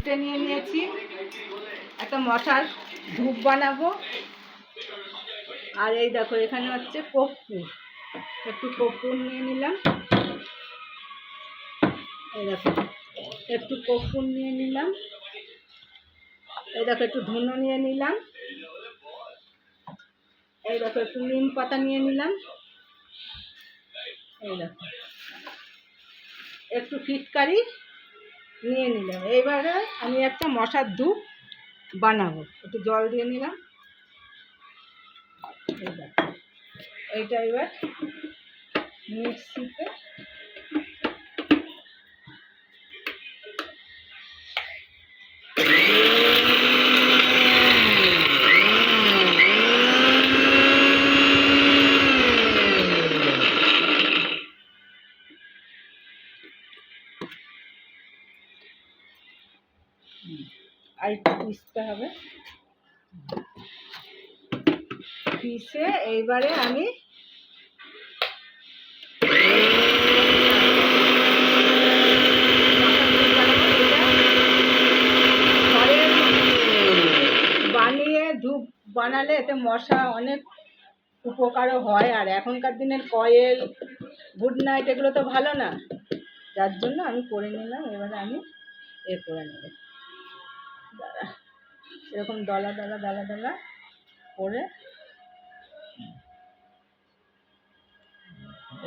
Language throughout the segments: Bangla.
তিনটে নিয়ে নিয়েছি। একটা মশার ধূপ বানাবো। আর এই দেখো এখানে হচ্ছে কর্পূর, একটু কর্পূর নিয়ে নিলাম। এই দেখো একটু কর্পূর নিয়ে নিলাম। এই দেখো একটু ধুনো নিয়ে নিলাম। এই দেখো একটু নিম পাতা নিয়ে নিলাম। এই দেখো একটু ফিটকারি নিয়ে নিলাম। এইবারে আমি একটা মশার ধূপ বানাবো। একটু জল দিয়ে নিলাম। এই দেখো এইটা এবার মিক্সিতে আরেকটু পিষতে হবে। পিষে এইবারে আমি বানিয়ে ধূপ বানালে এতে মশা অনেক উপকারও হয়। আর এখনকার দিনের কয়েল, গুড নাইট এগুলো তো ভালো না, যার জন্য আমি করে নিলাম। এবারে আমি করে নেব। এরকম দলা দলা দলা দলা করে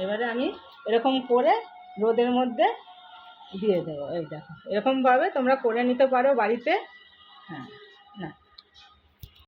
এবারে আমি এরকম করে রোদের মধ্যে দিয়ে দেবো। এই দেখো এরকমভাবে তোমরা করে নিতে পারো বাড়িতে। হ্যাঁ।